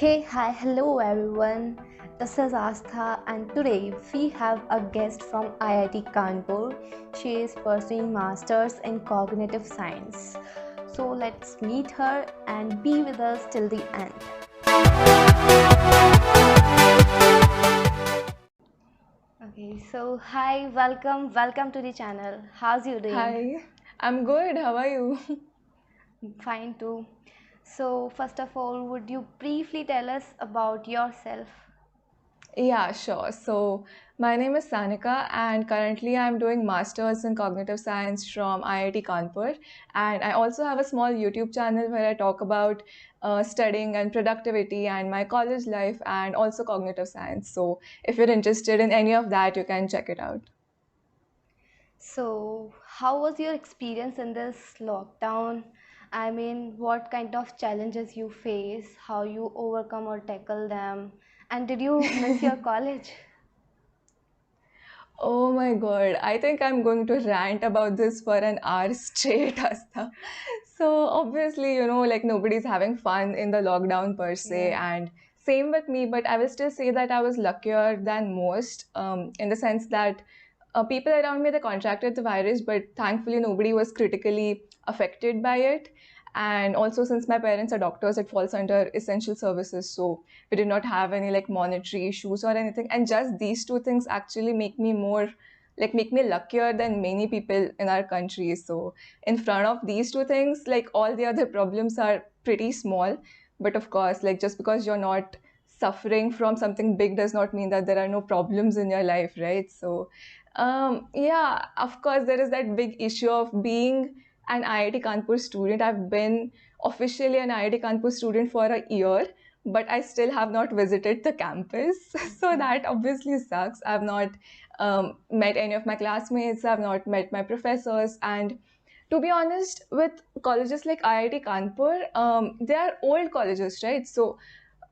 Hello everyone. This is Astha, and today we have a guest from IIT Kanpur. She is pursuing masters in cognitive science. So let's meet her and be with us till the end. Okay, so hi, welcome to the channel. How's you doing? Hi, I'm good. How are you? Fine too. So first of all, would you briefly tell us about yourself? Yeah, sure. So, my name is Sanika, and currently I'm doing Masters in Cognitive Science from IIT Kanpur. And I also have a small YouTube channel where I talk about studying and productivity and my college life and also cognitive science. So, if you're interested in any of that, you can check it out. So, how was your experience in this lockdown? I mean, what kind of challenges you face, how you overcome or tackle them, and did you miss your college? Oh my God, I think I'm going to rant about this for an hour straight, Asta. So obviously, like nobody's having fun in the lockdown per se, Yeah. and same with me, but I will still say that I was luckier than most, in the sense that people around me they contracted the virus, but thankfully nobody was critically affected by it. And also, since my parents are doctors, it falls under essential services, so we did not have any like monetary issues or anything. And just these two things actually make me luckier than many people in our country. So in front of these two things, like all the other problems are pretty small. But of course, like just because you're not suffering from something big does not mean that there are no problems in your life, right? So yeah, of course, there is that big issue of being an IIT Kanpur student. I've been officially an IIT Kanpur student for a year, but I still have not visited the campus. So that obviously sucks. I've not met any of my classmates, I've not met my professors. And to be honest, with colleges like IIT Kanpur, they are old colleges, right? So,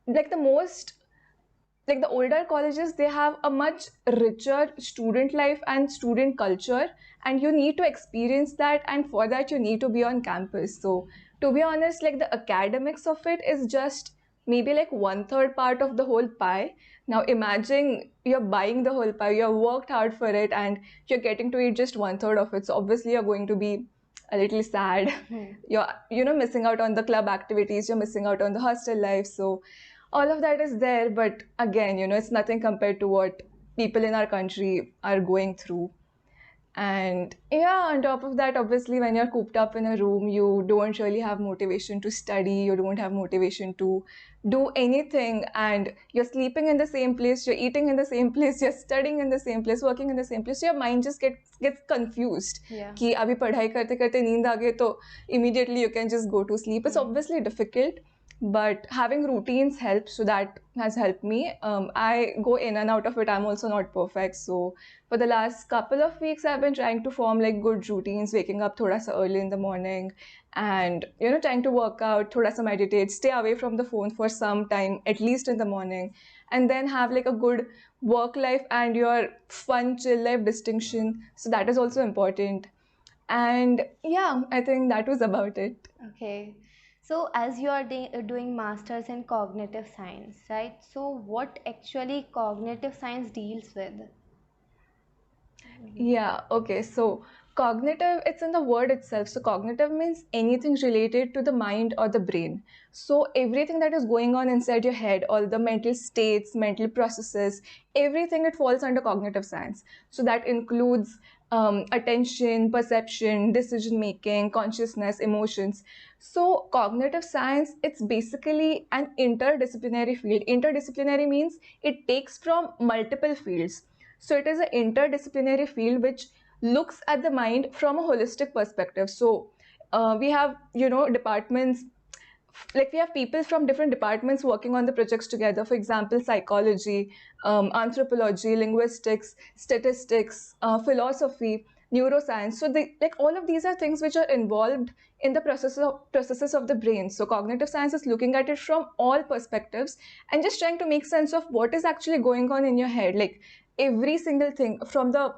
like the most like the older colleges they have a much richer student life and student culture, and you need to experience that, and for that you need to be on campus. So to be honest, like the academics of it is just maybe like one third part of the whole pie. Now imagine you're buying the whole pie, you've worked hard for it, and you're getting to eat just one third of it. So obviously you're going to be a little sad. You're missing out on the club activities, you're missing out on the hostel life. So all of that is there, but again, it's nothing compared to what people in our country are going through. And yeah, on top of that, obviously, when you're cooped up in a room, you don't really have motivation to study, you don't have motivation to do anything, and you're sleeping in the same place, you're eating in the same place, you're studying in the same place, working in the same place. So your mind just gets confused. Yeah. कि अभी पढ़ाई करते करते नींद आ गई तो immediately you can just go to sleep. It's obviously difficult, but having routines helps, so that has helped me. I go in and out of it. I'm also not perfect, so for the last couple of weeks I've been trying to form like good routines, waking up thoda sa early in the morning, and trying to work out, thoda sa meditate, stay away from the phone for some time at least in the morning, and then have like a good work life and your fun chill life distinction. So that is also important. And yeah, I think that was about it. Okay. So, as you are doing masters in cognitive science, right? So, what actually cognitive science deals with? Yeah, okay. So cognitive, it's in the word itself. So cognitive means anything related to the mind or the brain. So everything that is going on inside your head, all the mental states, mental processes, everything, it falls under cognitive science. So that includes attention, perception, decision making, consciousness, emotions. So cognitive science, it's basically an interdisciplinary field. Interdisciplinary means it takes from multiple fields. So it is an interdisciplinary field which looks at the mind from a holistic perspective. So we have, departments, like we have people from different departments working on the projects together. For example, psychology, anthropology, linguistics, statistics, philosophy, neuroscience. So they, like all of these are things which are involved in the processes of the brain. So cognitive science is looking at it from all perspectives and just trying to make sense of what is actually going on in your head, like every single thing from the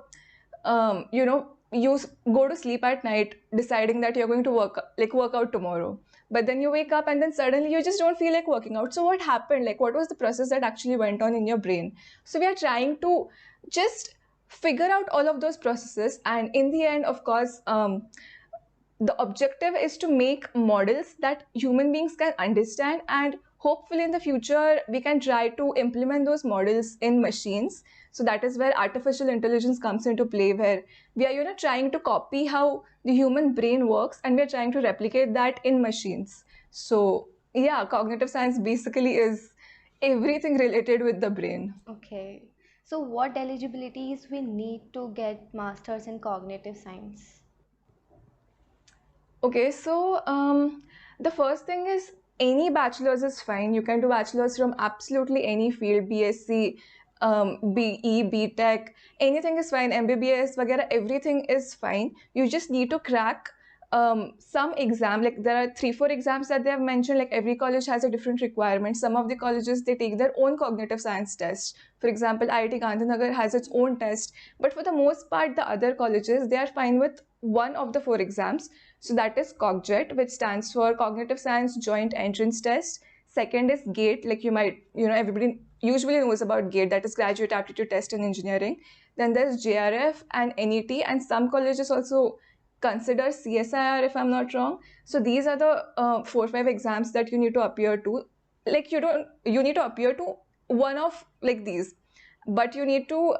you go to sleep at night deciding that you're going to work out tomorrow, but then you wake up and then suddenly you just don't feel like working out. So what happened? Like, what was the process that actually went on in your brain? So we are trying to just figure out all of those processes, and in the end, of course, the objective is to make models that human beings can understand, and hopefully in the future we can try to implement those models in machines. So that is where artificial intelligence comes into play, where we are trying to copy how the human brain works, and we are trying to replicate that in machines. So yeah, cognitive science basically is everything related with the brain. Okay. So what eligibilities we need to get masters in cognitive science? Okay, so the first thing is any bachelor's is fine. You can do bachelor's from absolutely any field, BSc, BE, BTech, anything is fine, MBBS, वगैरह, everything is fine. You just need to crack some exam. Like there are 3-4 exams that they have mentioned. Like every college has a different requirement. Some of the colleges, they take their own cognitive science test. For example, IIT Gandhinagar has its own test. But for the most part, the other colleges, they are fine with one of the 4 exams. So that is CogJET, which stands for Cognitive Science Joint Entrance Test. Second is GATE, like everybody usually knows about GATE, that is Graduate Aptitude Test in Engineering. Then there's JRF and NET, and some colleges also consider CSIR, if I'm not wrong. So these are the 4-5 exams that you need to appear to. Like you need to appear to one of like these, but you need to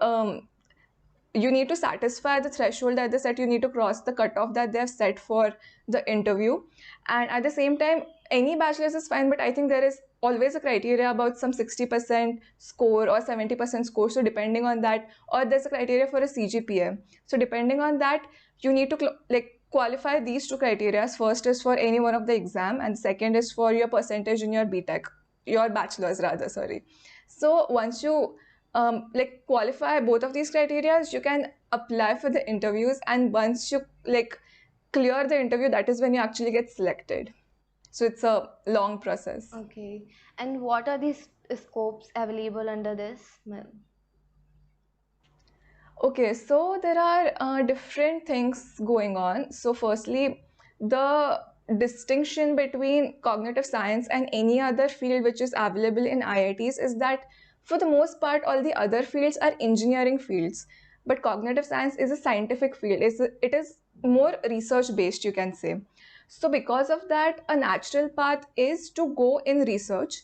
satisfy the threshold that they set. You need to cross the cutoff that they have set for the interview. And at the same time, any bachelor's is fine, but I think there is always a criteria about some 60% score or 70% score. So depending on that, or there's a criteria for a CGPA. So depending on that, you need to qualify these 2 criteria. First is for any one of the exam, and second is for your percentage in your BTech, your bachelor's rather, sorry. So once you qualify both of these criteria, you can apply for the interviews, and once you clear the interview, that is when you actually get selected. So it's a long process. Okay. And what are these scopes available under this? Okay, so there are different things going on. So firstly, the distinction between cognitive science and any other field which is available in IITs is that for the most part, all the other fields are engineering fields, but cognitive science is a scientific field. It is more research based, you can say. So because of that, a natural path is to go in research,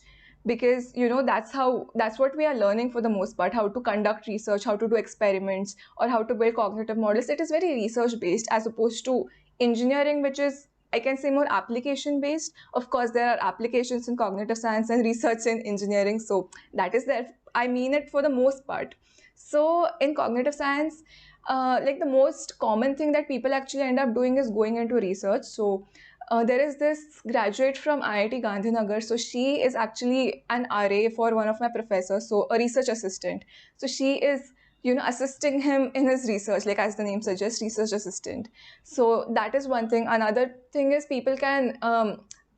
because that's what we are learning for the most part, how to conduct research, how to do experiments, or how to build cognitive models. It is very research based, as opposed to engineering, which is, I can say, more application based. Of course, there are applications in cognitive science and research in engineering, so that is there. I mean it for the most part. So in cognitive science, the most common thing that people actually end up doing is going into research. So there is this graduate from IIT Gandhinagar. So she is actually an RA for one of my professors, so a research assistant. So she is, assisting him in his research, like as the name suggests, research assistant. So that is one thing. Another thing is people can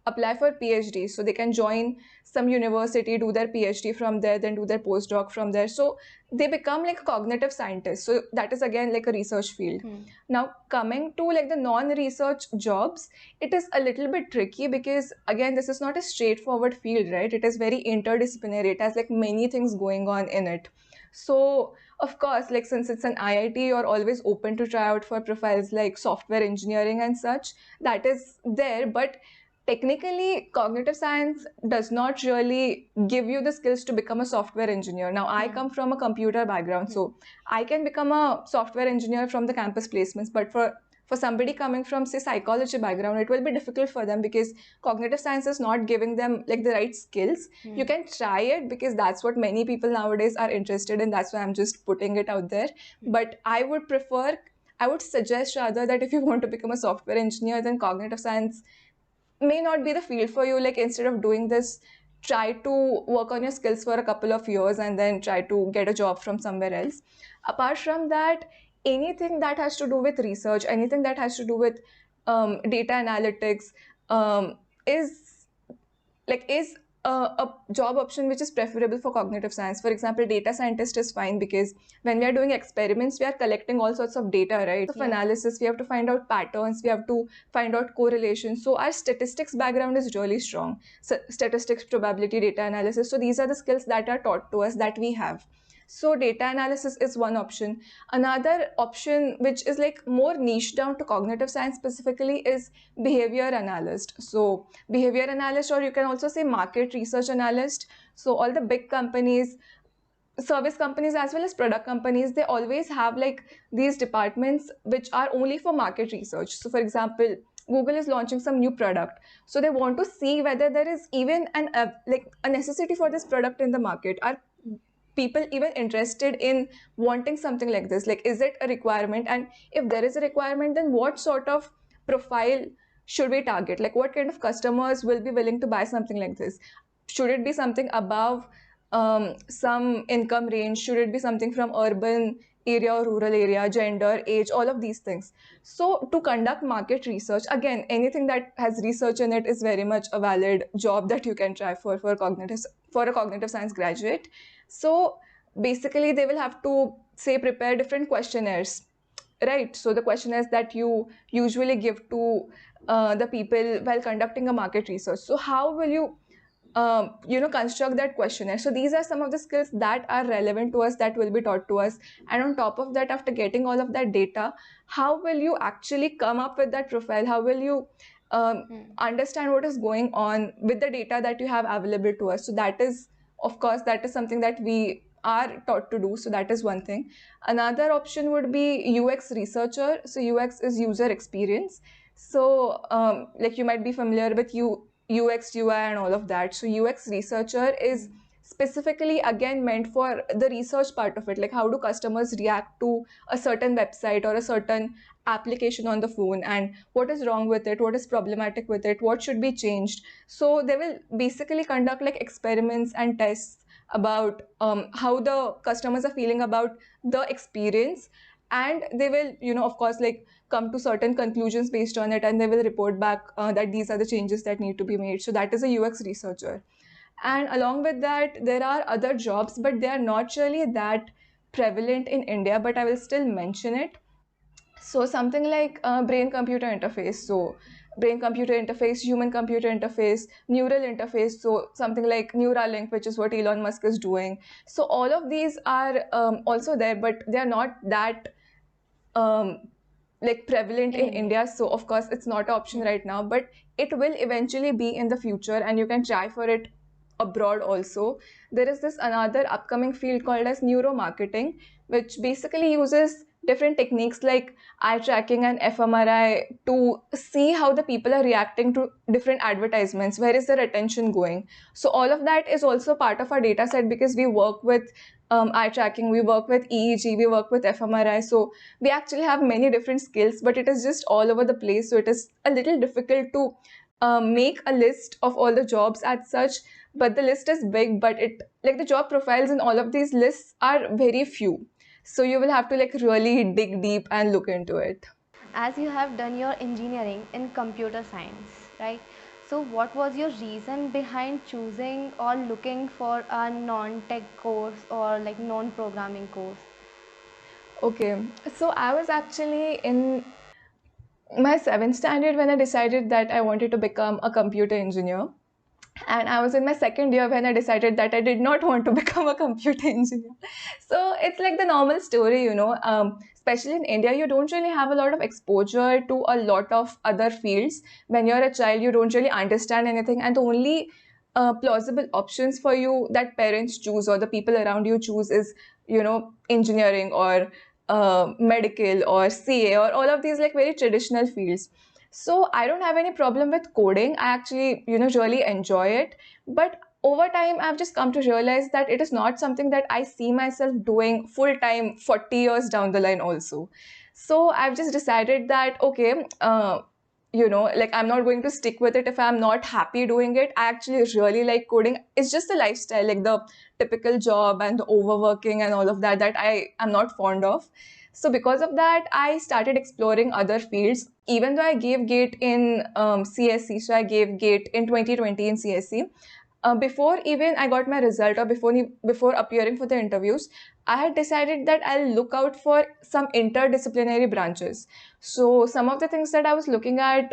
apply for PhD. So they can join some university, do their PhD from there, then do their postdoc from there. So they become like a cognitive scientist. So that is again like a research field. Now coming to like the non-research jobs, it is a little bit tricky, because again, this is not a straightforward field, right? It is very interdisciplinary. It has like many things going on in it. So of course, like since it's an IIT, you're always open to try out for profiles like software engineering and such. That is there, but technically cognitive science does not really give you the skills to become a software engineer. Now I come from a computer background, so I can become a software engineer from the campus placements, but for somebody coming from, say, psychology background, it will be difficult for them, because cognitive science is not giving them like the right skills. You can try it, because that's what many people nowadays are interested in. That's why I'm just putting it out there. But I would suggest rather that if you want to become a software engineer, then cognitive science may not be the field for you. Like instead of doing this, try to work on your skills for a couple of years and then try to get a job from somewhere else. Apart from that, anything that has to do with research, anything that has to do with data analytics, is a job option which is preferable for cognitive science. For example, data scientist is fine because when we are doing experiments, we are collecting all sorts of data, right? Of analysis, we have to find out patterns, we have to find out correlations. So our statistics background is really strong. So statistics, probability, data analysis. So these are the skills that are taught to us that we have. So data analysis is one option. Another option, which is like more niche down to cognitive science specifically, is behavior analyst. So behavior analyst, or you can also say market research analyst. So all the big companies, service companies as well as product companies, they always have like these departments which are only for market research. So for example, Google is launching some new product, so they want to see whether there is even like a necessity for this product in the market. Are people even interested in wanting something like this? Like, is it a requirement? And if there is a requirement, then what sort of profile should we target? Like, what kind of customers will be willing to buy something like this? Should it be something above some income range? Should it be something from urban area or rural area, gender, age, all of these things? So to conduct market research, again, anything that has research in it is very much a valid job that you can try for a cognitive science graduate. So basically they will have to say prepare different questionnaires, right? So the questionnaires that you usually give to the people while conducting a market research. So how will you construct that questionnaire? So these are some of the skills that are relevant to us, that will be taught to us. And on top of that, after getting all of that data, how will you actually come up with that profile? How will you understand what is going on with the data that you have available to us? So that is, of course, that is something that we are taught to do. So that is one thing. Another option would be UX researcher. So UX is user experience. So like you might be familiar with UX, UI and all of that. So UX researcher is specifically again meant for the research part of it. Like, how do customers react to a certain website or a certain application on the phone, and what is wrong with it, what is problematic with it, what should be changed? So they will basically conduct like experiments and tests about how the customers are feeling about the experience, and they will of course like come to certain conclusions based on it, and they will report back that these are the changes that need to be made. So that is a UX researcher. And along with that, there are other jobs, but they are not really that prevalent in India, but I will still mention it. So something like brain computer interface. So brain computer interface, human computer interface, neural interface. So something like Neuralink, which is what Elon Musk is doing. So all of these are also there, but they are not that like prevalent in India. So of course it's not an option right now, but it will eventually be in the future, and you can try for it abroad also. There is this another upcoming field called as neuromarketing, which basically uses different techniques like eye tracking and fMRI to see how the people are reacting to different advertisements, where is their attention going. So all of that is also part of our data set, because we work with eye tracking, we work with EEG, we work with fMRI. So we actually have many different skills, but it is just all over the place. So it is a little difficult to make a list of all the jobs as such. But the list is big, but the job profiles in all of these lists are very few. So you will have to like really dig deep and look into it. As you have done your engineering in computer science, right? So what was your reason behind choosing or looking for a non-tech course or like non-programming course? Okay, so I was actually in my 7th standard when I decided that I wanted to become a computer engineer. And I was in my 2nd year when I decided that I did not want to become a computer engineer. So it's like the normal story, especially in India, you don't really have a lot of exposure to a lot of other fields. When you're a child, you don't really understand anything. And the only plausible options for you that parents choose or the people around you choose is, engineering or medical or CA or all of these like very traditional fields. So I don't have any problem with coding. I actually, really enjoy it. But over time, I've just come to realize that it is not something that I see myself doing full time 40 years down the line also. So I've just decided that, okay, I'm not going to stick with it if I'm not happy doing it. I actually really like coding. It's just the lifestyle, like the typical job and the overworking and all of that I am not fond of. So because of that, I started exploring other fields. Even though I gave GATE in CSE, so I gave GATE in 2020 in CSE, before even I got my result, or before appearing for the interviews, I had decided that I'll look out for some interdisciplinary branches. So some of the things that I was looking at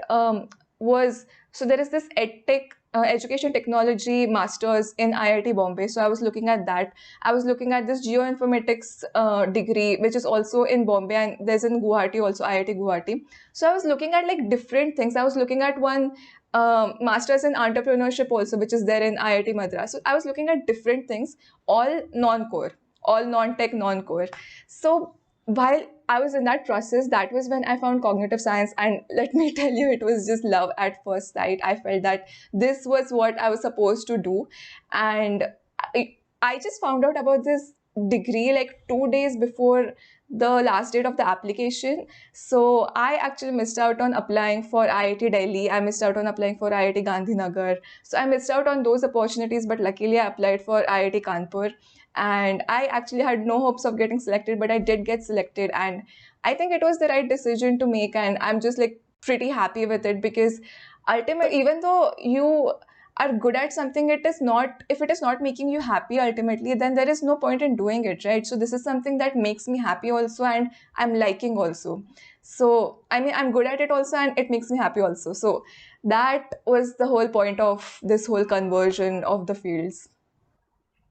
was, so there is this EdTech, education technology masters in IIT Bombay. So I was looking at that. I was looking at this geoinformatics degree, which is also in Bombay, and there's in Guwahati also, IIT Guwahati. So I was looking at like different things. I was looking at one masters in entrepreneurship also, which is there in IIT Madras. So I was looking at different things, all non-core, all non-tech, non-core. So while I was in that process, that was when I found cognitive science, and let me tell you, it was just love at first sight. I felt that this was what I was supposed to do, and I just found out about this degree like 2 days before the last date of the application. So I actually missed out on applying for IIT Delhi. I missed out on applying for IIT Gandhinagar. So I missed out on those opportunities, but luckily I applied for IIT Kanpur. And I actually had no hopes of getting selected, but I did get selected. And I think it was the right decision to make. And I'm just like pretty happy with it, because ultimately, even though you are good at something, it is not, if it is not making you happy ultimately, then there is no point in doing it, right? So this is something that makes me happy also, and I'm liking also. So I mean, I'm good at it also, and it makes me happy also. So that was the whole point of this whole conversion of the fields.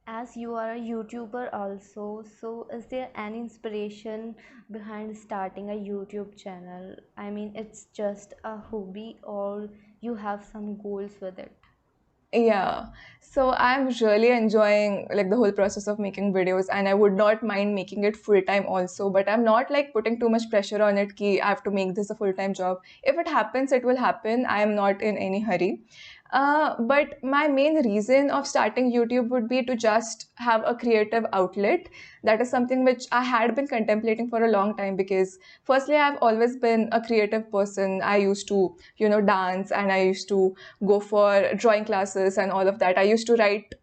As you are a YouTuber also, so is there any inspiration behind starting a YouTube channel? I mean, it's just a hobby or you have some goals with it? Yeah, so I'm really enjoying like the whole process of making videos, and I would not mind making it full time also, but I'm not like putting too much pressure on it ki I have to make this a full time job. If it happens, it will happen. I am not in any hurry. But my main reason of starting YouTube would be to just have a creative outlet. That is something which I had been contemplating for a long time, because firstly, I've always been a creative person. I used to, dance, and I used to go for drawing classes and all of that. I used to write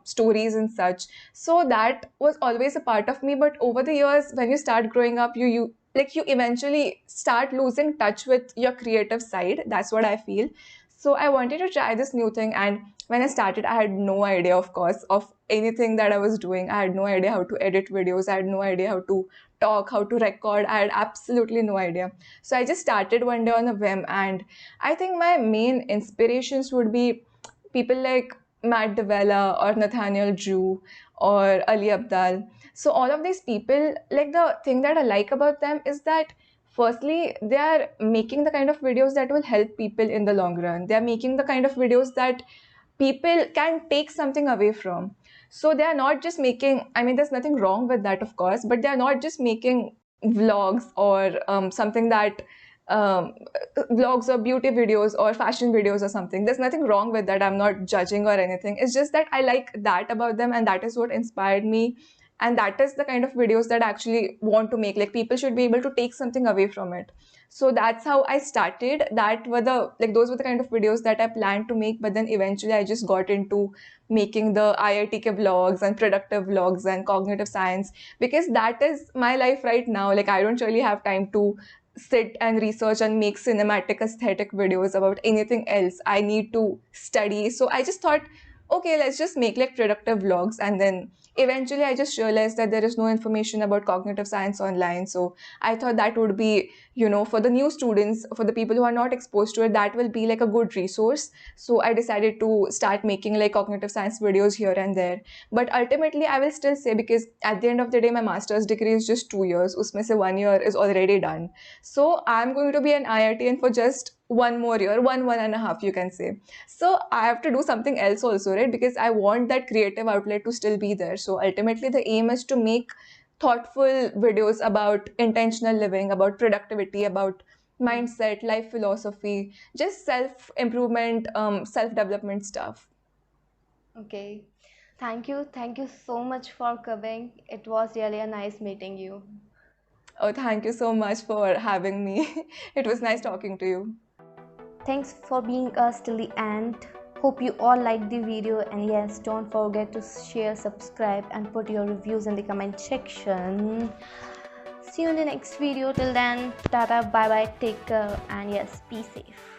stories and such. So that was always a part of me. But over the years, when you start growing up, you eventually start losing touch with your creative side. That's what I feel. So I wanted to try this new thing, and when I started, I had no idea, of course, of anything that I was doing. I had no idea how to edit videos. I had no idea how to talk, how to record. I had absolutely no idea. So I just started one day on a whim, and I think my main inspirations would be people like Matt Davella or Nathaniel Drew or Ali Abdal. So all of these people, like, the thing that I like about them is that firstly, they are making the kind of videos that will help people in the long run. They are making the kind of videos that people can take something away from. So they are not just making, I mean, there's nothing wrong with that, of course, but they are not just making vlogs or something that um, vlogs or beauty videos or fashion videos or something. There's nothing wrong with that. I'm not judging or anything. It's just that I like that about them, and that is what inspired me. And that is the kind of videos that I actually want to make. Like, people should be able to take something away from it. So that's how I started. Those were the kind of videos that I planned to make, but then eventually I just got into making the IITK vlogs and productive vlogs and cognitive science, because that is my life right now. Like, I don't really have time to sit and research and make cinematic aesthetic videos about anything else. I need to study. So I just thought, okay, let's just make like productive vlogs. And then eventually I just realized that there is no information about cognitive science online. So I thought that would be, for the new students, for the people who are not exposed to it, that will be like a good resource. So I decided to start making like cognitive science videos here and there. But ultimately, I will still say, because at the end of the day, my master's degree is just 2 years. Usme se 1 year is already done. So I'm going to be an IITian for just one more year, one and a half, you can say. So I have to do something else also, right? Because I want that creative outlet to still be there. So ultimately, the aim is to make thoughtful videos about intentional living, about productivity, about mindset, life philosophy, just self-improvement, self-development stuff. Okay. Thank you. Thank you so much for coming. It was really a nice meeting you. Oh, thank you so much for having me. It was nice talking to you. Thanks for being us till the end. Hope you all liked the video, and yes, don't forget to share, subscribe, and put your reviews in the comment section. See you in the next video. Till then, tata, bye bye, take care, and yes, be safe.